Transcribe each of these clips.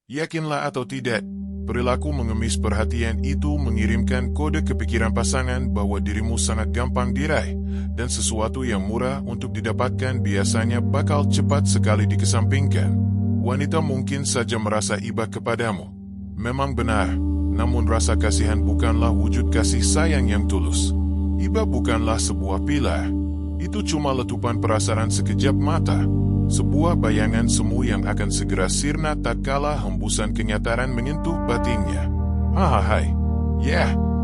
Yakinlah atau tidak, perilaku mengemis perhatian itu mengirimkan kode ke pikiran pasangan bahwa dirimu sangat gampang diraih, dan sesuatu yang murah untuk didapatkan biasanya bakal cepat sekali dikesampingkan. Wanita mungkin saja merasa iba kepadamu. Memang benar, namun rasa kasihan bukanlah wujud kasih sayang yang tulus. Iba bukanlah sebuah pilar. Itu cuma letupan perasaan sekejap mata. Sebuah bayangan semu yang akan segera sirna tatkala hembusan kenyataan menyentuh batinnya. Hai.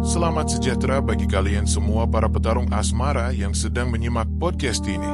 Selamat sejahtera bagi kalian semua para petarung asmara yang sedang menyimak podcast ini.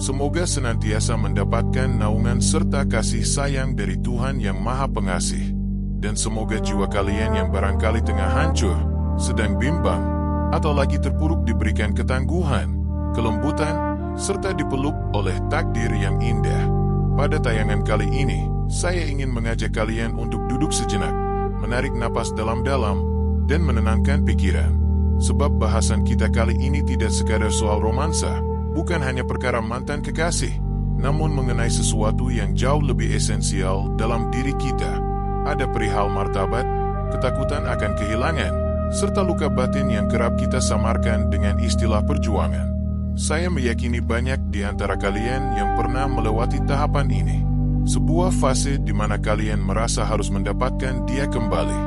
Semoga senantiasa mendapatkan naungan serta kasih sayang dari Tuhan yang Maha Pengasih. Dan semoga jiwa kalian yang barangkali tengah hancur, sedang bimbang, atau lagi terpuruk diberikan ketangguhan, kelembutan, serta dipeluk oleh takdir yang indah. Pada tayangan kali ini, saya ingin mengajak kalian untuk duduk sejenak, menarik napas dalam-dalam, dan menenangkan pikiran. Sebab bahasan kita kali ini tidak sekadar soal romansa, bukan hanya perkara mantan kekasih, namun mengenai sesuatu yang jauh lebih esensial dalam diri kita. Ada perihal martabat, ketakutan akan kehilangan, serta luka batin yang kerap kita samarkan dengan istilah perjuangan. Saya meyakini banyak di antara kalian yang pernah melewati tahapan ini. Sebuah fase di mana kalian merasa harus mendapatkan dia kembali.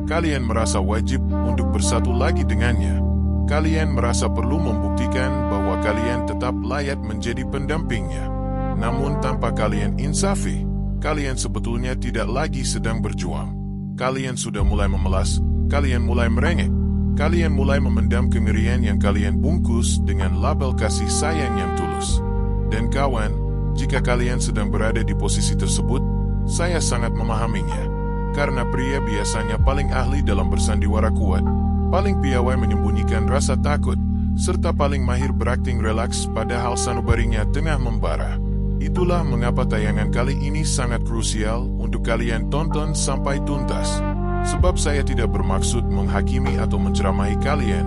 Kalian merasa wajib untuk bersatu lagi dengannya. Kalian merasa perlu membuktikan bahwa kalian tetap layak menjadi pendampingnya. Namun tanpa kalian insafi, kalian sebetulnya tidak lagi sedang berjuang. Kalian sudah mulai memelas, kalian mulai merengek. Kalian mulai memendam kengerian yang kalian bungkus dengan label kasih sayang yang tulus. Dan kawan, jika kalian sedang berada di posisi tersebut, saya sangat memahaminya. Karena pria biasanya paling ahli dalam bersandiwara kuat, paling piawai menyembunyikan rasa takut, serta paling mahir berakting relaks padahal sanubarinya tengah membara. Itulah mengapa tayangan kali ini sangat krusial untuk kalian tonton sampai tuntas. Sebab saya tidak bermaksud menghakimi atau menceramahi kalian,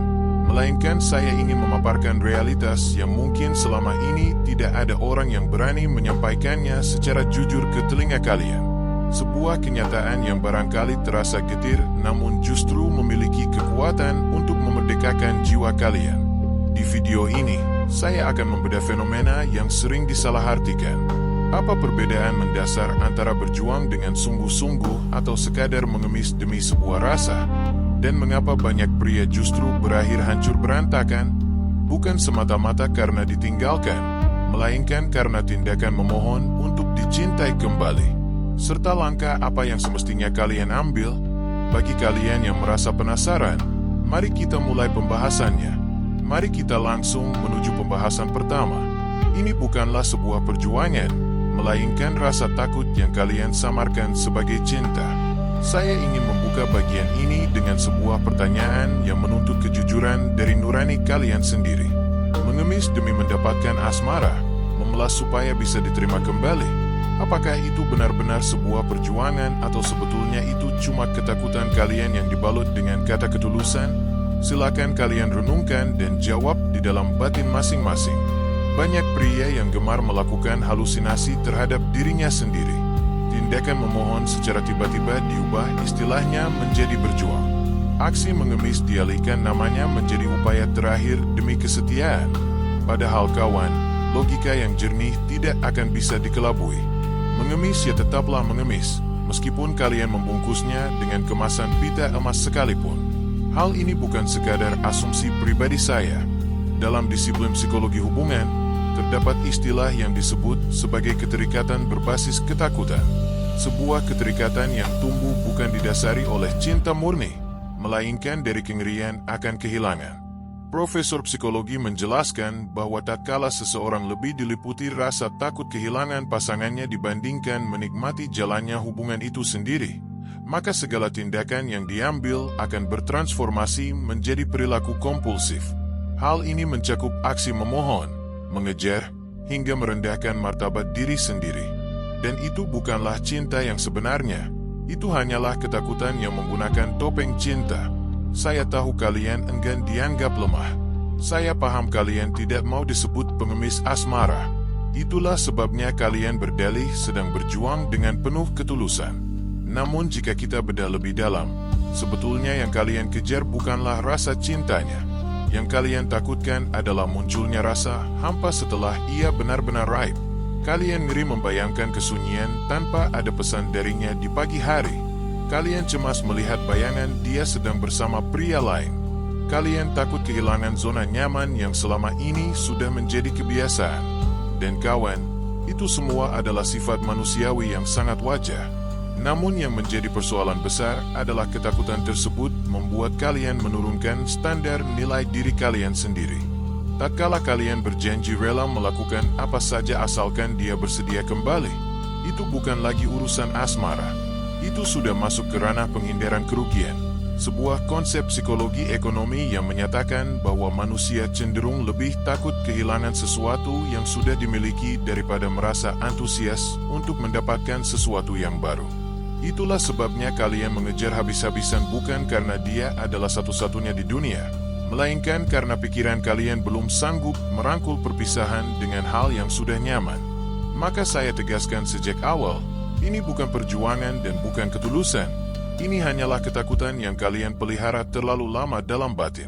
melainkan saya ingin memaparkan realitas yang mungkin selama ini tidak ada orang yang berani menyampaikannya secara jujur ke telinga kalian. Sebuah kenyataan yang barangkali terasa getir, namun justru memiliki kekuatan untuk memerdekakan jiwa kalian. Di video ini, saya akan membedah fenomena yang sering disalahartikan. Apa perbedaan mendasar antara berjuang dengan sungguh-sungguh atau sekadar mengemis demi sebuah rasa? Dan mengapa banyak pria justru berakhir hancur berantakan? Bukan semata-mata karena ditinggalkan, melainkan karena tindakan memohon untuk dicintai kembali. Serta langkah apa yang semestinya kalian ambil? Bagi kalian yang merasa penasaran, mari kita mulai pembahasannya. Mari kita langsung menuju pembahasan pertama. Ini bukanlah sebuah perjuangan, melainkan rasa takut yang kalian samarkan sebagai cinta. Saya ingin membuka bagian ini dengan sebuah pertanyaan yang menuntut kejujuran dari nurani kalian sendiri. Mengemis demi mendapatkan asmara, memelas supaya bisa diterima kembali. Apakah itu benar-benar sebuah perjuangan atau sebetulnya itu cuma ketakutan kalian yang dibalut dengan kata ketulusan? Silakan kalian renungkan dan jawab di dalam batin masing-masing. Banyak pria yang gemar melakukan halusinasi terhadap dirinya sendiri. Tindakan memohon secara tiba-tiba diubah istilahnya menjadi berjuang. Aksi mengemis dialihkan namanya menjadi upaya terakhir demi kesetiaan. Padahal kawan, logika yang jernih tidak akan bisa dikelabui. Mengemis ya tetaplah mengemis, meskipun kalian membungkusnya dengan kemasan pita emas sekalipun. Hal ini bukan sekadar asumsi pribadi saya. Dalam disiplin psikologi hubungan, terdapat istilah yang disebut sebagai keterikatan berbasis ketakutan. Sebuah keterikatan yang tumbuh bukan didasari oleh cinta murni, melainkan dari kengerian akan kehilangan. Profesor psikologi menjelaskan bahwa tatkala seseorang lebih diliputi rasa takut kehilangan pasangannya dibandingkan menikmati jalannya hubungan itu sendiri, maka segala tindakan yang diambil akan bertransformasi menjadi perilaku kompulsif. Hal ini mencakup aksi memohon, mengejar, hingga merendahkan martabat diri sendiri. Dan itu bukanlah cinta yang sebenarnya, itu hanyalah ketakutan yang menggunakan topeng cinta. Saya tahu kalian enggan dianggap lemah. Saya paham kalian tidak mau disebut pengemis asmara. Itulah sebabnya kalian berdalih sedang berjuang dengan penuh ketulusan. Namun jika kita bedah lebih dalam, sebetulnya yang kalian kejar bukanlah rasa cintanya. Yang kalian takutkan adalah munculnya rasa hampa setelah ia benar-benar raib. Kalian ngeri membayangkan kesunyian tanpa ada pesan darinya di pagi hari. Kalian cemas melihat bayangan dia sedang bersama pria lain. Kalian takut kehilangan zona nyaman yang selama ini sudah menjadi kebiasaan. Dan kawan, itu semua adalah sifat manusiawi yang sangat wajar. Namun yang menjadi persoalan besar adalah ketakutan tersebut membuat kalian menurunkan standar nilai diri kalian sendiri. Tatkala kalian berjanji rela melakukan apa saja asalkan dia bersedia kembali, itu bukan lagi urusan asmara. Itu sudah masuk ke ranah penghindaran kerugian. Sebuah konsep psikologi ekonomi yang menyatakan bahwa manusia cenderung lebih takut kehilangan sesuatu yang sudah dimiliki daripada merasa antusias untuk mendapatkan sesuatu yang baru. Itulah sebabnya kalian mengejar habis-habisan bukan karena dia adalah satu-satunya di dunia, melainkan karena pikiran kalian belum sanggup merangkul perpisahan dengan hal yang sudah nyaman. Maka saya tegaskan sejak awal, ini bukan perjuangan dan bukan ketulusan. Ini hanyalah ketakutan yang kalian pelihara terlalu lama dalam batin.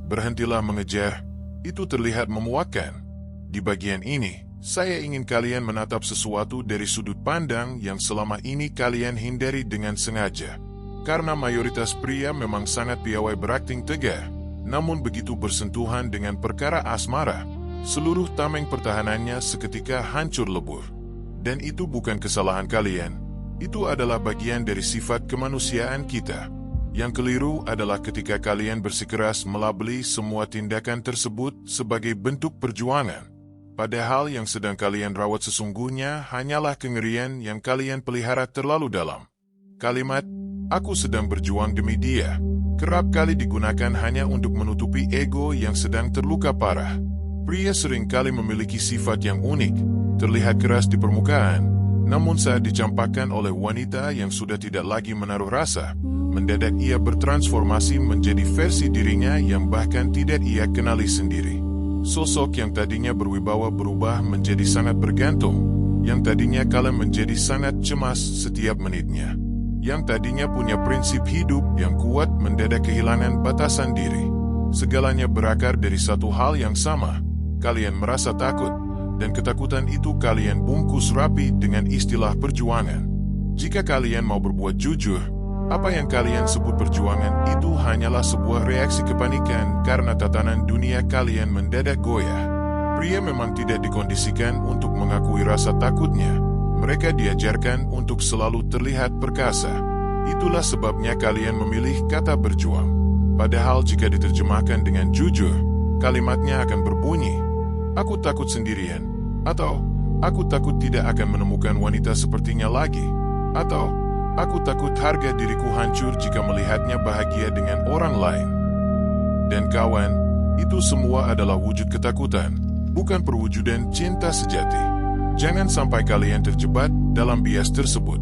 Berhentilah mengejar, itu terlihat memuakkan. Di bagian ini, saya ingin kalian menatap sesuatu dari sudut pandang yang selama ini kalian hindari dengan sengaja. Karena mayoritas pria memang sangat piawai berakting tegar, namun begitu bersentuhan dengan perkara asmara, seluruh tameng pertahanannya seketika hancur lebur. Dan itu bukan kesalahan kalian, itu adalah bagian dari sifat kemanusiaan kita. Yang keliru adalah ketika kalian bersikeras melabeli semua tindakan tersebut sebagai bentuk perjuangan. Padahal yang sedang kalian rawat sesungguhnya hanyalah kengerian yang kalian pelihara terlalu dalam. Kalimat, "Aku sedang berjuang demi dia," kerap kali digunakan hanya untuk menutupi ego yang sedang terluka parah. Pria seringkali memiliki sifat yang unik, terlihat keras di permukaan, namun saat dicampakkan oleh wanita yang sudah tidak lagi menaruh rasa, mendadak ia bertransformasi menjadi versi dirinya yang bahkan tidak ia kenali sendiri. Sosok yang tadinya berwibawa berubah menjadi sangat bergantung, yang tadinya kalem menjadi sangat cemas setiap menitnya, yang tadinya punya prinsip hidup yang kuat mendadak kehilangan batasan diri. Segalanya berakar dari satu hal yang sama, kalian merasa takut, dan ketakutan itu kalian bungkus rapi dengan istilah perjuangan. Jika kalian mau berbuat jujur, apa yang kalian sebut perjuangan itu hanyalah sebuah reaksi kepanikan karena tatanan dunia kalian mendadak goyah. Pria memang tidak dikondisikan untuk mengakui rasa takutnya. Mereka diajarkan untuk selalu terlihat perkasa. Itulah sebabnya kalian memilih kata berjuang. Padahal jika diterjemahkan dengan jujur, kalimatnya akan berbunyi, "Aku takut sendirian," atau "Aku takut tidak akan menemukan wanita sepertinya lagi," atau "Aku takut harga diriku hancur jika melihatnya bahagia dengan orang lain." Dan kawan, itu semua adalah wujud ketakutan, bukan perwujudan cinta sejati. Jangan sampai kalian terjebak dalam bias tersebut.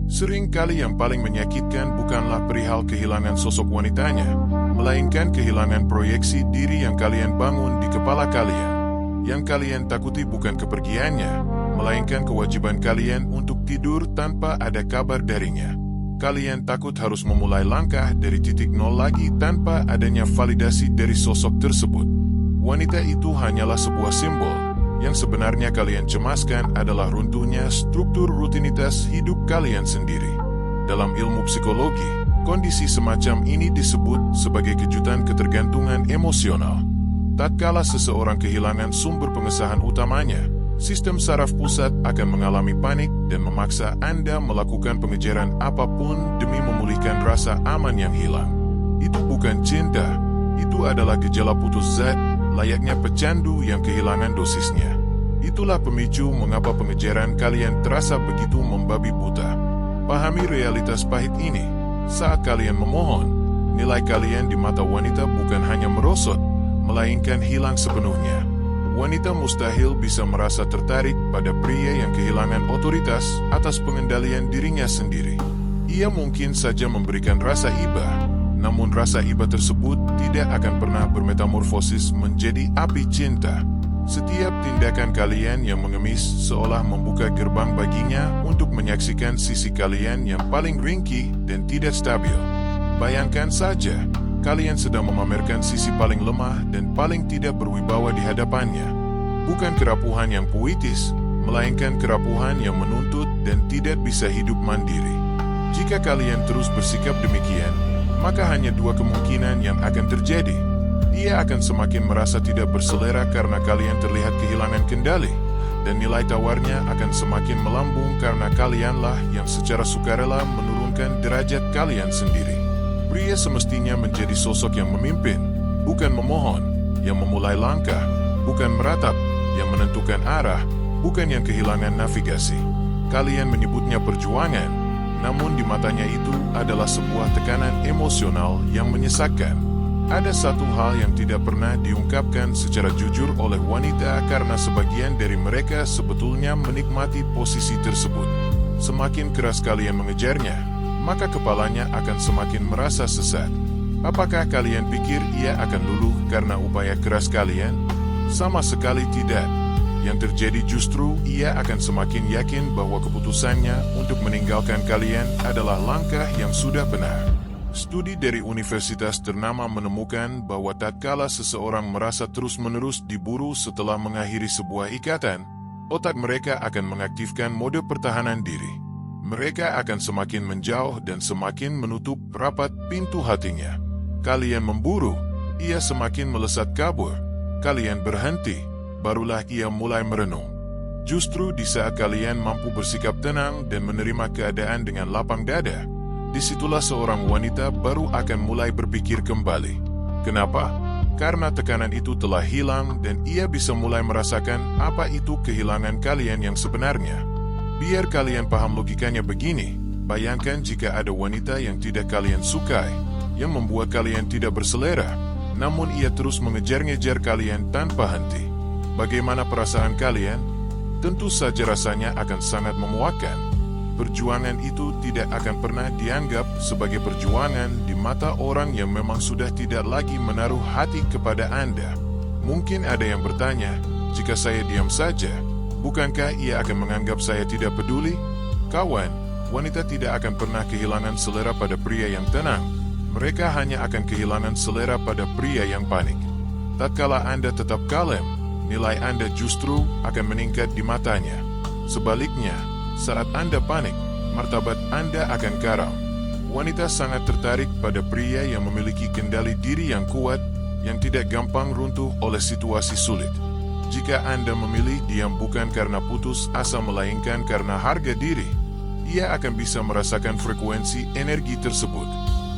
Sering kali yang paling menyakitkan bukanlah perihal kehilangan sosok wanitanya, melainkan kehilangan proyeksi diri yang kalian bangun di kepala kalian. Yang kalian takuti bukan kepergiannya, melainkan kewajiban kalian untuk tidur tanpa ada kabar darinya. Kalian takut harus memulai langkah dari titik nol lagi tanpa adanya validasi dari sosok tersebut. Wanita itu hanyalah sebuah simbol. Yang sebenarnya kalian cemaskan adalah runtuhnya struktur rutinitas hidup kalian sendiri. Dalam ilmu psikologi, kondisi semacam ini disebut sebagai kejutan ketergantungan emosional. Tatkala seseorang kehilangan sumber pengesahan utamanya, sistem saraf pusat akan mengalami panik dan memaksa Anda melakukan pengejaran apapun demi memulihkan rasa aman yang hilang. Itu bukan cinta, itu adalah gejala putus zat, layaknya pecandu yang kehilangan dosisnya. Itulah pemicu mengapa pengejaran kalian terasa begitu membabi buta. Pahami realitas pahit ini. Saat kalian memohon, nilai kalian di mata wanita bukan hanya merosot, melainkan hilang sepenuhnya. Wanita mustahil bisa merasa tertarik pada pria yang kehilangan otoritas atas pengendalian dirinya sendiri. Ia mungkin saja memberikan rasa iba, namun rasa iba tersebut tidak akan pernah bermetamorfosis menjadi api cinta. Setiap tindakan kalian yang mengemis seolah membuka gerbang baginya untuk menyaksikan sisi kalian yang paling ringkih dan tidak stabil. Bayangkan saja, kalian sedang memamerkan sisi paling lemah dan paling tidak berwibawa di hadapannya. Bukan kerapuhan yang puitis, melainkan kerapuhan yang menuntut dan tidak bisa hidup mandiri. Jika kalian terus bersikap demikian, maka hanya dua kemungkinan yang akan terjadi. Ia akan semakin merasa tidak berselera karena kalian terlihat kehilangan kendali, dan nilai tawarnya akan semakin melambung karena kalianlah yang secara sukarela menurunkan derajat kalian sendiri. Pria semestinya menjadi sosok yang memimpin, bukan memohon, yang memulai langkah, bukan meratap, yang menentukan arah, bukan yang kehilangan navigasi. Kalian menyebutnya perjuangan, namun di matanya itu adalah sebuah tekanan emosional yang menyesakkan. Ada satu hal yang tidak pernah diungkapkan secara jujur oleh wanita karena sebagian dari mereka sebetulnya menikmati posisi tersebut. Semakin keras kalian mengejarnya, maka kepalanya akan semakin merasa sesat. Apakah kalian pikir ia akan luluh karena upaya keras kalian? Sama sekali tidak. Yang terjadi justru ia akan semakin yakin bahwa keputusannya untuk meninggalkan kalian adalah langkah yang sudah benar. Studi dari universitas ternama menemukan bahwa tatkala seseorang merasa terus-menerus diburu setelah mengakhiri sebuah ikatan, otak mereka akan mengaktifkan mode pertahanan diri. Mereka akan semakin menjauh dan semakin menutup rapat pintu hatinya. Kalian memburu, ia semakin melesat kabur. Kalian berhenti, barulah ia mulai merenung. Justru di saat kalian mampu bersikap tenang dan menerima keadaan dengan lapang dada, disitulah seorang wanita baru akan mulai berpikir kembali. Kenapa? Karena tekanan itu telah hilang dan ia bisa mulai merasakan apa itu kehilangan kalian yang sebenarnya. Biar kalian paham logikanya begini, bayangkan jika ada wanita yang tidak kalian sukai, yang membuat kalian tidak berselera, namun ia terus mengejar-ngejar kalian tanpa henti. Bagaimana perasaan kalian? Tentu saja rasanya akan sangat memuakkan. Perjuangan itu tidak akan pernah dianggap sebagai perjuangan di mata orang yang memang sudah tidak lagi menaruh hati kepada Anda. Mungkin ada yang bertanya, jika saya diam saja, bukankah ia akan menganggap saya tidak peduli? Kawan, wanita tidak akan pernah kehilangan selera pada pria yang tenang. Mereka hanya akan kehilangan selera pada pria yang panik. Tatkala Anda tetap kalem, nilai Anda justru akan meningkat di matanya. Sebaliknya, saat Anda panik, martabat Anda akan karam. Wanita sangat tertarik pada pria yang memiliki kendali diri yang kuat, yang tidak gampang runtuh oleh situasi sulit. Jika Anda memilih diam bukan karena putus asa melainkan karena harga diri, ia akan bisa merasakan frekuensi energi tersebut.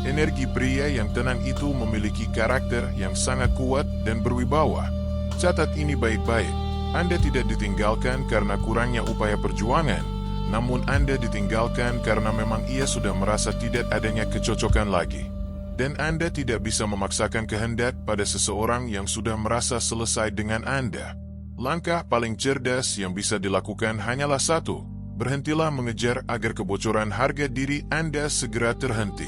Energi pria yang tenang itu memiliki karakter yang sangat kuat dan berwibawa. Catat ini baik-baik, Anda tidak ditinggalkan karena kurangnya upaya perjuangan, namun Anda ditinggalkan karena memang ia sudah merasa tidak adanya kecocokan lagi. Dan Anda tidak bisa memaksakan kehendak pada seseorang yang sudah merasa selesai dengan Anda. Langkah paling cerdas yang bisa dilakukan hanyalah satu, berhentilah mengejar agar kebocoran harga diri Anda segera terhenti.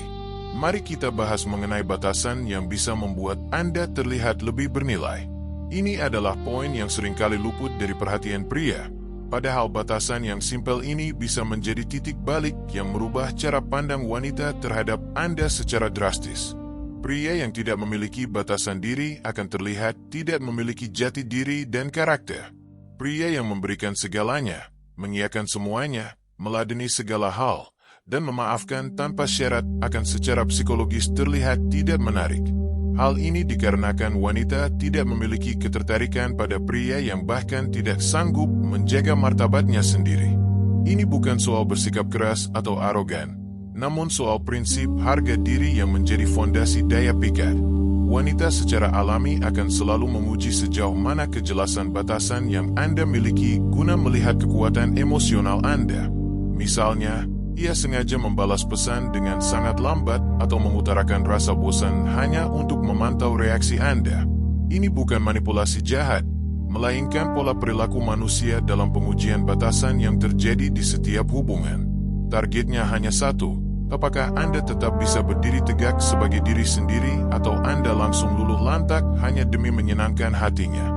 Mari kita bahas mengenai batasan yang bisa membuat Anda terlihat lebih bernilai. Ini adalah poin yang seringkali luput dari perhatian pria. Padahal batasan yang simpel ini bisa menjadi titik balik yang merubah cara pandang wanita terhadap Anda secara drastis. Pria yang tidak memiliki batasan diri akan terlihat tidak memiliki jati diri dan karakter. Pria yang memberikan segalanya, mengiyakan semuanya, meladeni segala hal, dan memaafkan tanpa syarat akan secara psikologis terlihat tidak menarik. Hal ini dikarenakan wanita tidak memiliki ketertarikan pada pria yang bahkan tidak sanggup menjaga martabatnya sendiri. Ini bukan soal bersikap keras atau arogan, namun soal prinsip harga diri yang menjadi fondasi daya pikat. Wanita secara alami akan selalu menguji sejauh mana kejelasan batasan yang Anda miliki guna melihat kekuatan emosional Anda. Misalnya, ia sengaja membalas pesan dengan sangat lambat atau mengutarakan rasa bosan hanya untuk memantau reaksi Anda. Ini bukan manipulasi jahat, melainkan pola perilaku manusia dalam pengujian batasan yang terjadi di setiap hubungan. Targetnya hanya satu, apakah Anda tetap bisa berdiri tegak sebagai diri sendiri atau Anda langsung luluh lantak hanya demi menyenangkan hatinya.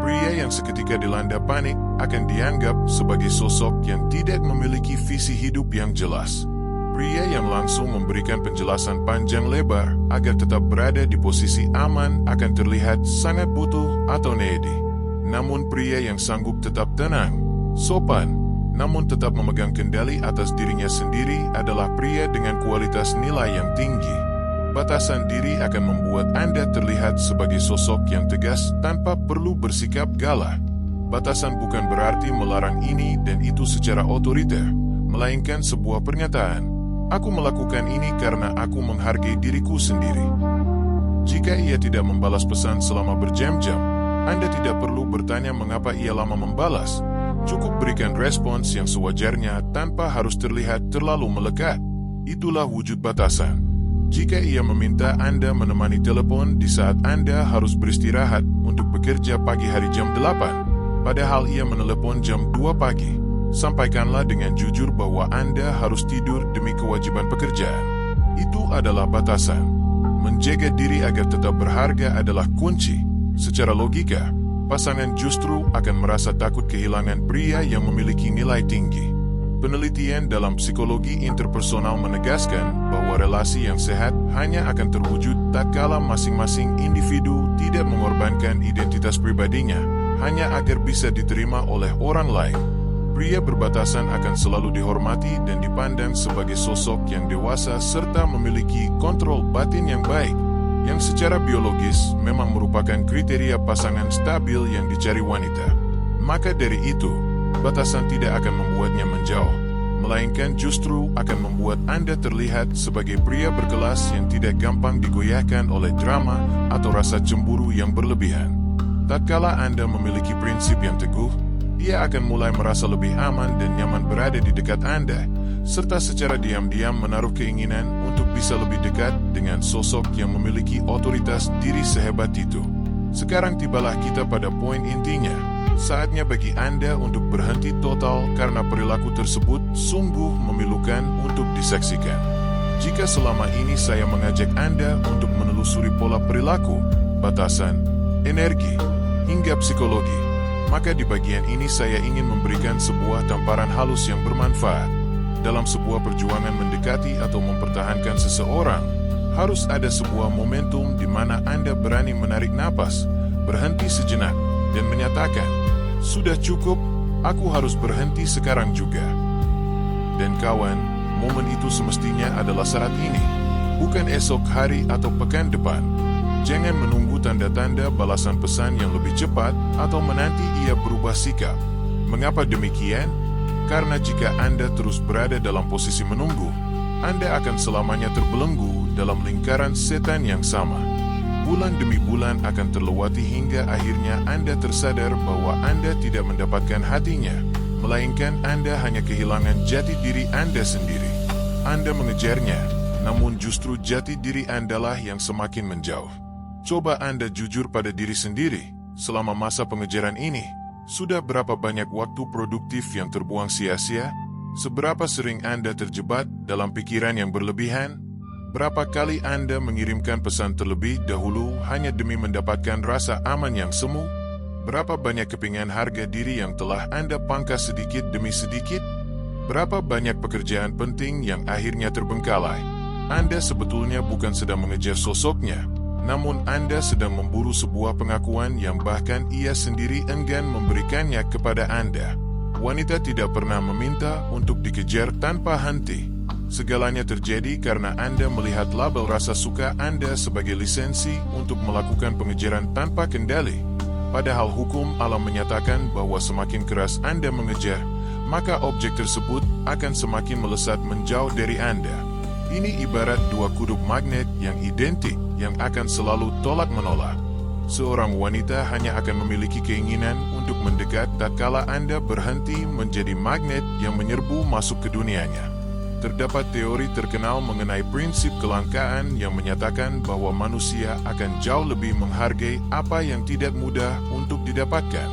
Pria yang seketika dilanda panik akan dianggap sebagai sosok yang tidak memiliki visi hidup yang jelas. Pria yang langsung memberikan penjelasan panjang lebar agar tetap berada di posisi aman akan terlihat sangat butuh atau needy. Namun pria yang sanggup tetap tenang, sopan, namun tetap memegang kendali atas dirinya sendiri adalah pria dengan kualitas nilai yang tinggi. Batasan diri akan membuat Anda terlihat sebagai sosok yang tegas tanpa perlu bersikap galak. Batasan bukan berarti melarang ini dan itu secara otoriter, melainkan sebuah pernyataan. Aku melakukan ini karena aku menghargai diriku sendiri. Jika ia tidak membalas pesan selama berjam-jam, Anda tidak perlu bertanya mengapa ia lama membalas. Cukup berikan respons yang sewajarnya tanpa harus terlihat terlalu melekat. Itulah wujud batasan. Jika ia meminta Anda menemani telepon di saat Anda harus beristirahat untuk bekerja pagi hari jam 8, padahal ia menelepon jam 2 pagi, sampaikanlah dengan jujur bahwa Anda harus tidur demi kewajiban pekerjaan. Itu adalah batasan. Menjaga diri agar tetap berharga adalah kunci. Secara logika, pasangan justru akan merasa takut kehilangan pria yang memiliki nilai tinggi. Penelitian dalam psikologi interpersonal menegaskan bahwa relasi yang sehat hanya akan terwujud tatkala masing-masing individu tidak mengorbankan identitas pribadinya hanya agar bisa diterima oleh orang lain. Pria berbatasan akan selalu dihormati dan dipandang sebagai sosok yang dewasa serta memiliki kontrol batin yang baik, yang secara biologis memang merupakan kriteria pasangan stabil yang dicari wanita. Maka dari itu, batasan tidak akan membuatnya menjauh, melainkan justru akan membuat Anda terlihat sebagai pria berkelas yang tidak gampang digoyahkan oleh drama atau rasa cemburu yang berlebihan. Tatkala Anda memiliki prinsip yang teguh, ia akan mulai merasa lebih aman dan nyaman berada di dekat Anda, serta secara diam-diam menaruh keinginan untuk bisa lebih dekat dengan sosok yang memiliki otoritas diri sehebat itu. Sekarang tibalah kita pada poin intinya. Saatnya bagi Anda untuk berhenti total karena perilaku tersebut sungguh memilukan untuk disaksikan. Jika selama ini saya mengajak Anda untuk menelusuri pola perilaku, batasan, energi, hingga psikologi, maka di bagian ini saya ingin memberikan sebuah tamparan halus yang bermanfaat. Dalam sebuah perjuangan mendekati atau mempertahankan seseorang, harus ada sebuah momentum di mana Anda berani menarik napas, berhenti sejenak, dan menyatakan, "Sudah cukup, aku harus berhenti sekarang juga." Dan kawan, momen itu semestinya adalah saat ini, bukan esok hari atau pekan depan. Jangan menunggu tanda-tanda balasan pesan yang lebih cepat atau menanti ia berubah sikap. Mengapa demikian? Karena jika Anda terus berada dalam posisi menunggu, Anda akan selamanya terbelenggu dalam lingkaran setan yang sama. Bulan demi bulan akan terlewati hingga akhirnya Anda tersadar bahwa Anda tidak mendapatkan hatinya, melainkan Anda hanya kehilangan jati diri Anda sendiri. Anda mengejarnya, namun justru jati diri Andalah yang semakin menjauh. Coba Anda jujur pada diri sendiri, selama masa pengejaran ini, sudah berapa banyak waktu produktif yang terbuang sia-sia? Seberapa sering Anda terjebak dalam pikiran yang berlebihan? Berapa kali Anda mengirimkan pesan terlebih dahulu hanya demi mendapatkan rasa aman yang semu? Berapa banyak kepingan harga diri yang telah Anda pangkas sedikit demi sedikit? Berapa banyak pekerjaan penting yang akhirnya terbengkalai? Anda sebetulnya bukan sedang mengejar sosoknya, namun Anda sedang memburu sebuah pengakuan yang bahkan ia sendiri enggan memberikannya kepada Anda. Wanita tidak pernah meminta untuk dikejar tanpa henti. Segalanya terjadi karena Anda melihat label rasa suka Anda sebagai lisensi untuk melakukan pengejaran tanpa kendali. Padahal hukum alam menyatakan bahwa semakin keras Anda mengejar, maka objek tersebut akan semakin melesat menjauh dari Anda. Ini ibarat dua kutub magnet yang identik yang akan selalu tolak-menolak. Seorang wanita hanya akan memiliki keinginan untuk mendekat tatkala Anda berhenti menjadi magnet yang menyerbu masuk ke dunianya. Terdapat teori terkenal mengenai prinsip kelangkaan yang menyatakan bahwa manusia akan jauh lebih menghargai apa yang tidak mudah untuk didapatkan.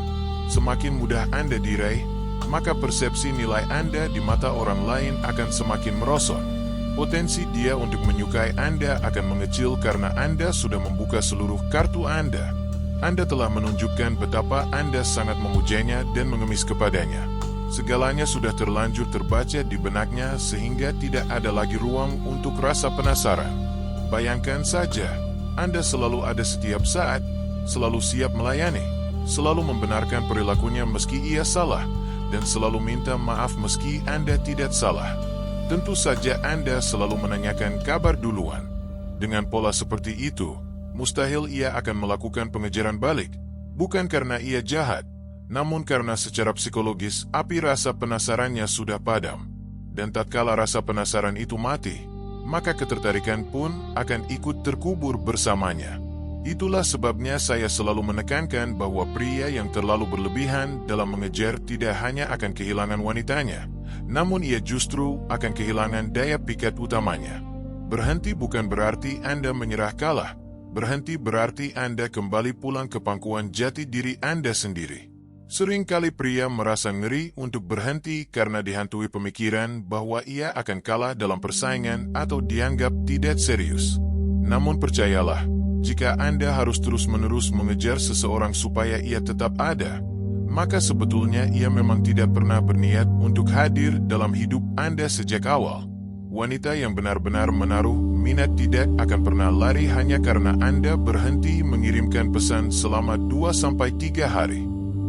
Semakin mudah Anda diraih, maka persepsi nilai Anda di mata orang lain akan semakin merosot. Potensi dia untuk menyukai Anda akan mengecil karena Anda sudah membuka seluruh kartu Anda. Anda telah menunjukkan betapa Anda sangat memujanya dan mengemis kepadanya. Segalanya sudah terlanjur terbaca di benaknya sehingga tidak ada lagi ruang untuk rasa penasaran. Bayangkan saja, Anda selalu ada setiap saat, selalu siap melayani, selalu membenarkan perilakunya meski ia salah, dan selalu minta maaf meski Anda tidak salah. Tentu saja Anda selalu menanyakan kabar duluan. Dengan pola seperti itu, mustahil ia akan melakukan pengejaran balik, bukan karena ia jahat, namun karena secara psikologis api rasa penasarannya sudah padam. Dan tatkala rasa penasaran itu mati, maka ketertarikan pun akan ikut terkubur bersamanya. Itulah sebabnya saya selalu menekankan bahwa pria yang terlalu berlebihan dalam mengejar tidak hanya akan kehilangan wanitanya, namun ia justru akan kehilangan daya pikat utamanya. Berhenti bukan berarti Anda menyerah kalah. Berhenti berarti Anda kembali pulang ke pangkuan jati diri Anda sendiri. Seringkali pria merasa ngeri untuk berhenti karena dihantui pemikiran bahwa ia akan kalah dalam persaingan atau dianggap tidak serius. Namun percayalah, jika Anda harus terus-menerus mengejar seseorang supaya ia tetap ada, maka sebetulnya ia memang tidak pernah berniat untuk hadir dalam hidup Anda sejak awal. Wanita yang benar-benar menaruh minat tidak akan pernah lari hanya karena Anda berhenti mengirimkan pesan selama 2-3 hari.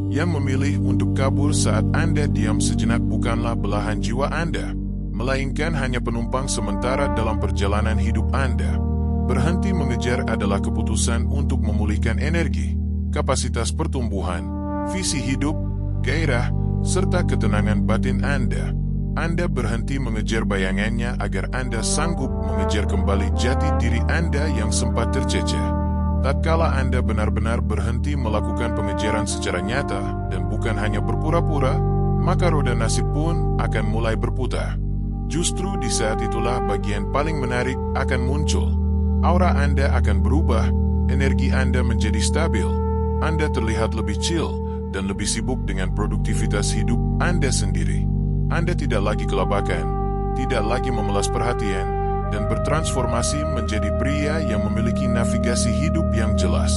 Yang memilih untuk kabur saat Anda diam sejenak bukanlah belahan jiwa Anda, melainkan hanya penumpang sementara dalam perjalanan hidup Anda. Berhenti mengejar adalah keputusan untuk memulihkan energi, kapasitas pertumbuhan, visi hidup, gairah, serta ketenangan batin Anda. Anda berhenti mengejar bayangannya agar Anda sanggup mengejar kembali jati diri Anda yang sempat terceceh. Tatkala Anda benar-benar berhenti melakukan pengejaran secara nyata dan bukan hanya berpura-pura, maka roda nasib pun akan mulai berputar. Justru di saat itulah bagian paling menarik akan muncul. Aura Anda akan berubah, energi Anda menjadi stabil, Anda terlihat lebih chill dan lebih sibuk dengan produktivitas hidup Anda sendiri. Anda tidak lagi kelabakan, tidak lagi memelas perhatian, dan bertransformasi menjadi pria yang memiliki navigasi hidup yang jelas.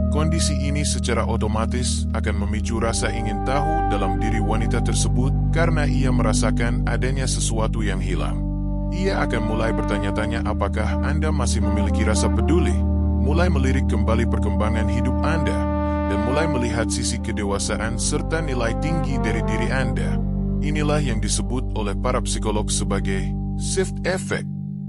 Kondisi ini secara otomatis akan memicu rasa ingin tahu dalam diri wanita tersebut karena ia merasakan adanya sesuatu yang hilang. Ia akan mulai bertanya-tanya apakah Anda masih memiliki rasa peduli, mulai melirik kembali perkembangan hidup Anda, dan mulai melihat sisi kedewasaan serta nilai tinggi dari diri Anda. Inilah yang disebut oleh para psikolog sebagai shift effect,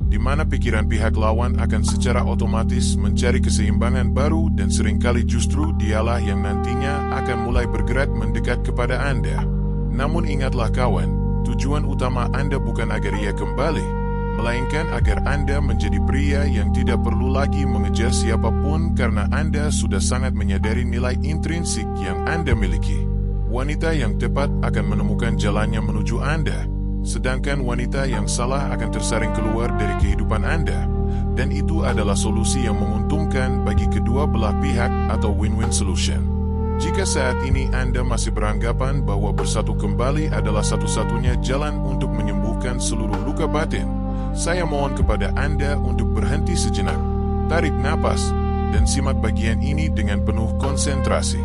di mana pikiran pihak lawan akan secara otomatis mencari keseimbangan baru dan seringkali justru dialah yang nantinya akan mulai bergerak mendekat kepada Anda. Namun ingatlah kawan, tujuan utama Anda bukan agar ia kembali, melainkan agar Anda menjadi pria yang tidak perlu lagi mengejar siapapun karena Anda sudah sangat menyadari nilai intrinsik yang Anda miliki. Wanita yang tepat akan menemukan jalannya menuju Anda, sedangkan wanita yang salah akan tersaring keluar dari kehidupan Anda, dan itu adalah solusi yang menguntungkan bagi kedua belah pihak atau win-win solution. Jika saat ini Anda masih beranggapan bahwa bersatu kembali adalah satu-satunya jalan untuk menyembuhkan seluruh luka batin, saya mohon kepada Anda untuk berhenti sejenak, tarik napas, dan simak bagian ini dengan penuh konsentrasi.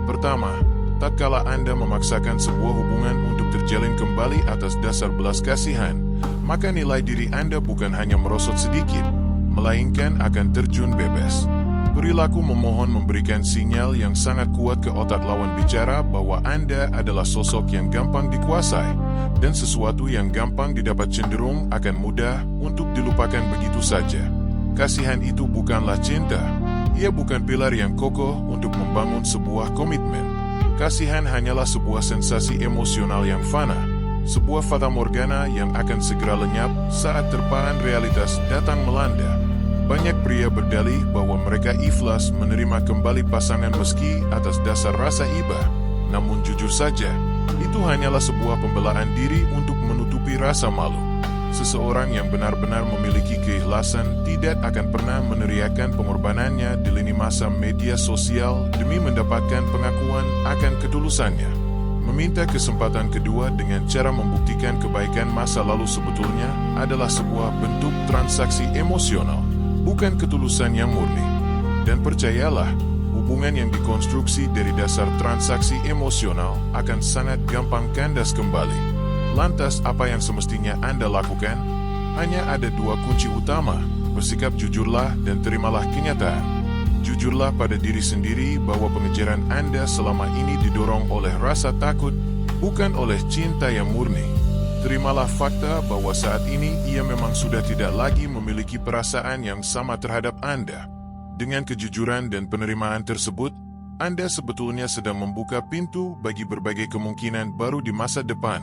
Pertama, tatkala Anda memaksakan sebuah hubungan untuk terjalin kembali atas dasar belas kasihan, maka nilai diri Anda bukan hanya merosot sedikit, melainkan akan terjun bebas. Perilaku memohon memberikan sinyal yang sangat kuat ke otak lawan bicara bahwa Anda adalah sosok yang gampang dikuasai, dan sesuatu yang gampang didapat cenderung akan mudah untuk dilupakan begitu saja. Kasihan itu bukanlah cinta, ia bukan pilar yang kokoh untuk membangun sebuah komitmen. Kasihan hanyalah sebuah sensasi emosional yang fana, sebuah fata morgana yang akan segera lenyap saat terpaan realitas datang melanda. Banyak pria berdalih bahwa mereka ikhlas menerima kembali pasangan meski atas dasar rasa iba. Namun jujur saja, itu hanyalah sebuah pembelaan diri untuk menutupi rasa malu. Seseorang yang benar-benar memiliki keikhlasan tidak akan pernah meneriakkan pengorbanannya di lini masa media sosial demi mendapatkan pengakuan akan ketulusannya. Meminta kesempatan kedua dengan cara membuktikan kebaikan masa lalu sebetulnya adalah sebuah bentuk transaksi emosional, bukan ketulusan yang murni. Dan percayalah, hubungan yang dikonstruksi dari dasar transaksi emosional akan sangat gampang kandas kembali. Lantas, apa yang semestinya Anda lakukan? Hanya ada dua kunci utama: bersikap jujurlah dan terimalah kenyataan. Jujurlah pada diri sendiri bahwa pengejaran Anda selama ini didorong oleh rasa takut, bukan oleh cinta yang murni. Terimalah fakta bahwa saat ini ia memang sudah tidak lagi memiliki perasaan yang sama terhadap Anda. Dengan kejujuran dan penerimaan tersebut, Anda sebetulnya sedang membuka pintu bagi berbagai kemungkinan baru di masa depan,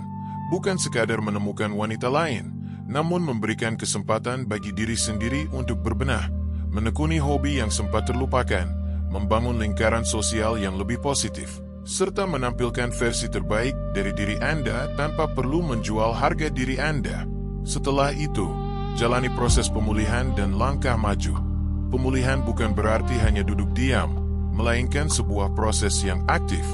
bukan sekadar menemukan wanita lain, namun memberikan kesempatan bagi diri sendiri untuk berbenah, menekuni hobi yang sempat terlupakan, membangun lingkaran sosial yang lebih positif, serta menampilkan versi terbaik dari diri Anda tanpa perlu menjual harga diri Anda. Setelah itu, jalani proses pemulihan dan langkah maju. Pemulihan bukan berarti hanya duduk diam, melainkan sebuah proses yang aktif.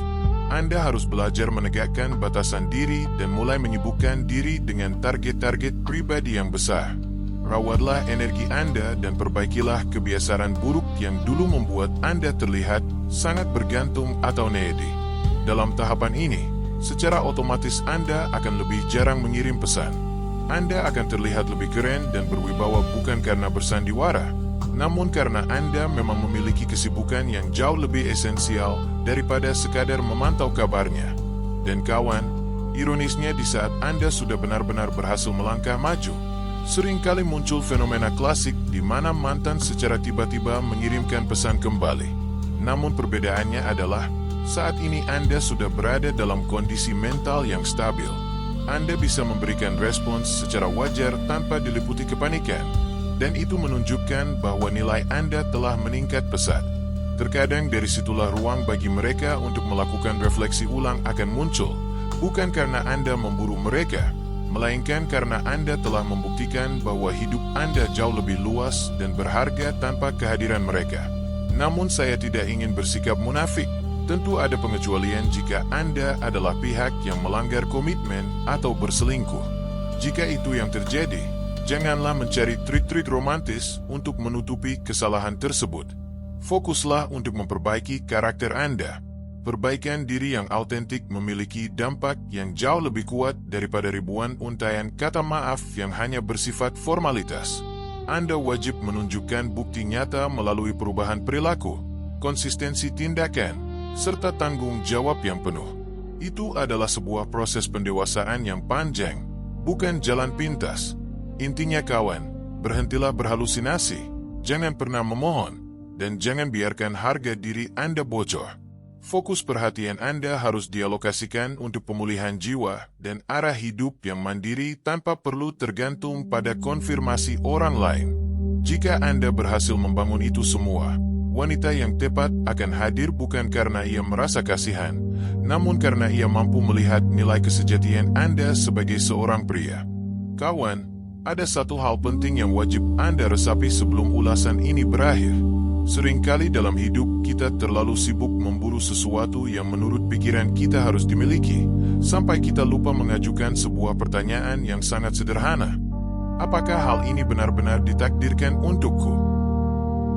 Anda harus belajar menegakkan batasan diri dan mulai menyibukkan diri dengan target-target pribadi yang besar. Rawatlah energi Anda dan perbaikilah kebiasaan buruk yang dulu membuat Anda terlihat sangat bergantung atau needy. Dalam tahapan ini, secara otomatis Anda akan lebih jarang mengirim pesan. Anda akan terlihat lebih keren dan berwibawa bukan karena bersandiwara, namun karena Anda memang memiliki kesibukan yang jauh lebih esensial daripada sekadar memantau kabarnya. Dan kawan, ironisnya di saat Anda sudah benar-benar berhasil melangkah maju, seringkali muncul fenomena klasik di mana mantan secara tiba-tiba mengirimkan pesan kembali. Namun perbedaannya adalah, saat ini Anda sudah berada dalam kondisi mental yang stabil. Anda bisa memberikan respons secara wajar tanpa diliputi kepanikan, dan itu menunjukkan bahwa nilai Anda telah meningkat pesat. Terkadang dari situlah ruang bagi mereka untuk melakukan refleksi ulang akan muncul, bukan karena Anda memburu mereka, melainkan karena Anda telah membuktikan bahwa hidup Anda jauh lebih luas dan berharga tanpa kehadiran mereka. Namun saya tidak ingin bersikap munafik. Tentu ada pengecualian jika Anda adalah pihak yang melanggar komitmen atau berselingkuh. Jika itu yang terjadi, janganlah mencari trik-trik romantis untuk menutupi kesalahan tersebut. Fokuslah untuk memperbaiki karakter Anda. Perbaikan diri yang autentik memiliki dampak yang jauh lebih kuat daripada ribuan untaian kata maaf yang hanya bersifat formalitas. Anda wajib menunjukkan bukti nyata melalui perubahan perilaku, konsistensi tindakan, serta tanggung jawab yang penuh. Itu adalah sebuah proses pendewasaan yang panjang, bukan jalan pintas. Intinya kawan, berhentilah berhalusinasi, jangan pernah memohon, dan jangan biarkan harga diri Anda bocor. Fokus perhatian Anda harus dialokasikan untuk pemulihan jiwa dan arah hidup yang mandiri tanpa perlu tergantung pada konfirmasi orang lain. Jika Anda berhasil membangun itu semua, wanita yang tepat akan hadir bukan karena ia merasa kasihan, namun karena ia mampu melihat nilai kesejatian Anda sebagai seorang pria. Kawan, ada satu hal penting yang wajib Anda resapi sebelum ulasan ini berakhir. Seringkali dalam hidup kita terlalu sibuk memburu sesuatu yang menurut pikiran kita harus dimiliki, sampai kita lupa mengajukan sebuah pertanyaan yang sangat sederhana. Apakah hal ini benar-benar ditakdirkan untukku?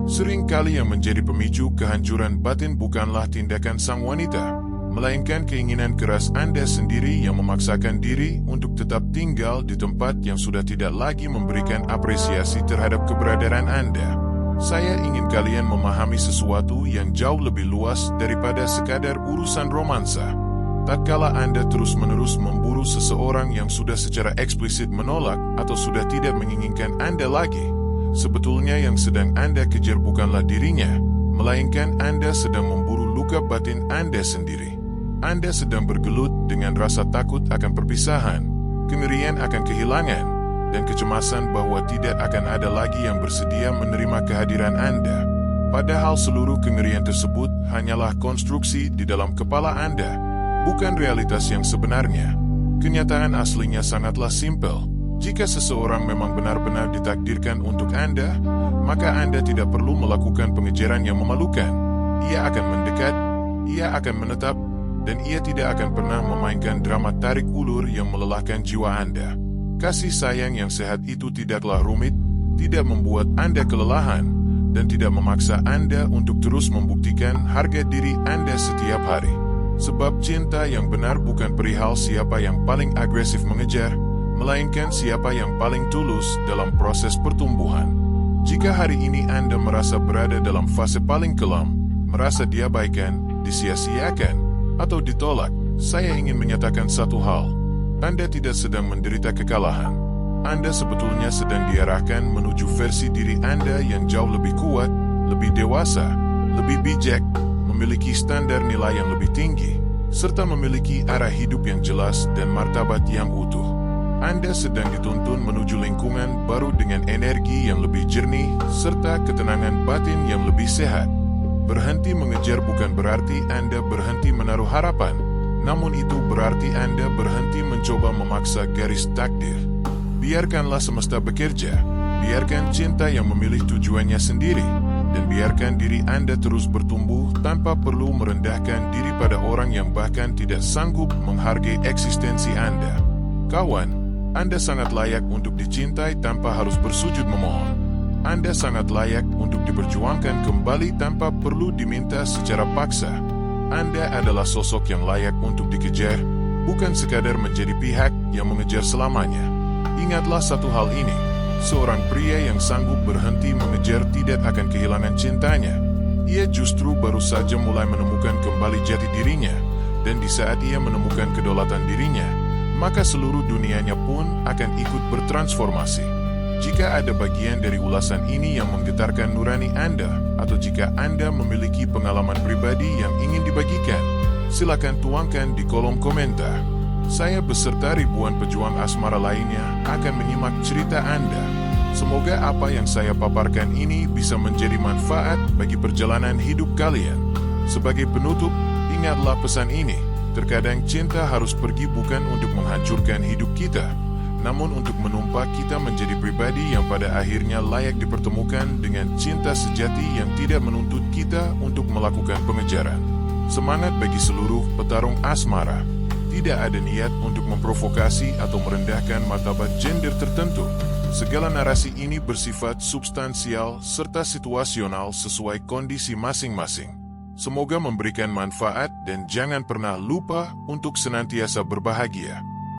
Seringkali yang menjadi pemicu kehancuran batin bukanlah tindakan sang wanita, melainkan keinginan keras Anda sendiri yang memaksakan diri untuk tetap tinggal di tempat yang sudah tidak lagi memberikan apresiasi terhadap keberadaan Anda. Saya ingin kalian memahami sesuatu yang jauh lebih luas daripada sekadar urusan romansa. Tatkala Anda terus-menerus memburu seseorang yang sudah secara eksplisit menolak atau sudah tidak menginginkan Anda lagi, sebetulnya yang sedang Anda kejar bukanlah dirinya, melainkan Anda sedang memburu luka batin Anda sendiri. Anda sedang bergelut dengan rasa takut akan perpisahan, kengerian akan kehilangan, dan kecemasan bahwa tidak akan ada lagi yang bersedia menerima kehadiran Anda. Padahal seluruh kengerian tersebut hanyalah konstruksi di dalam kepala Anda, bukan realitas yang sebenarnya. Kenyataan aslinya sangatlah simpel. Jika seseorang memang benar-benar ditakdirkan untuk Anda, maka Anda tidak perlu melakukan pengejaran yang memalukan. Ia akan mendekat, ia akan menetap, dan ia tidak akan pernah memainkan drama tarik ulur yang melelahkan jiwa Anda. Kasih sayang yang sehat itu tidaklah rumit, tidak membuat Anda kelelahan, dan tidak memaksa Anda untuk terus membuktikan harga diri Anda setiap hari. Sebab cinta yang benar bukan perihal siapa yang paling agresif mengejar, melainkan siapa yang paling tulus dalam proses pertumbuhan. Jika hari ini Anda merasa berada dalam fase paling kelam, merasa diabaikan, disia-siakan, atau ditolak, saya ingin menyatakan satu hal. Anda tidak sedang menderita kekalahan. Anda sebetulnya sedang diarahkan menuju versi diri Anda yang jauh lebih kuat, lebih dewasa, lebih bijak, memiliki standar nilai yang lebih tinggi, serta memiliki arah hidup yang jelas dan martabat yang utuh. Anda sedang dituntun menuju lingkungan baru dengan energi yang lebih jernih, serta ketenangan batin yang lebih sehat. Berhenti mengejar bukan berarti Anda berhenti menaruh harapan, namun itu berarti Anda berhenti mencoba memaksa garis takdir. Biarkanlah semesta bekerja, biarkan cinta yang memilih tujuannya sendiri, dan biarkan diri Anda terus bertumbuh tanpa perlu merendahkan diri pada orang yang bahkan tidak sanggup menghargai eksistensi Anda. Kawan, Anda sangat layak untuk dicintai tanpa harus bersujud memohon. Anda sangat layak untuk diperjuangkan kembali tanpa perlu diminta secara paksa. Anda adalah sosok yang layak untuk dikejar, bukan sekadar menjadi pihak yang mengejar selamanya. Ingatlah satu hal ini, seorang pria yang sanggup berhenti mengejar tidak akan kehilangan cintanya. Ia justru baru saja mulai menemukan kembali jati dirinya, dan di saat ia menemukan kedaulatan dirinya, maka seluruh dunianya pun akan ikut bertransformasi. Jika ada bagian dari ulasan ini yang menggetarkan nurani Anda, atau jika Anda memiliki pengalaman pribadi yang ingin dibagikan, silakan tuangkan di kolom komentar. Saya beserta ribuan pejuang asmara lainnya akan menyimak cerita Anda. Semoga apa yang saya paparkan ini bisa menjadi manfaat bagi perjalanan hidup kalian. Sebagai penutup, ingatlah pesan ini. Terkadang cinta harus pergi bukan untuk menghancurkan hidup kita, namun untuk menumpak kita menjadi pribadi yang pada akhirnya layak dipertemukan dengan cinta sejati yang tidak menuntut kita untuk melakukan pengejaran. Semangat bagi seluruh petarung asmara. Tidak ada niat untuk memprovokasi atau merendahkan martabat gender tertentu. Segala narasi ini bersifat substansial serta situasional sesuai kondisi masing-masing. Semoga memberikan manfaat dan jangan pernah lupa untuk senantiasa berbahagia.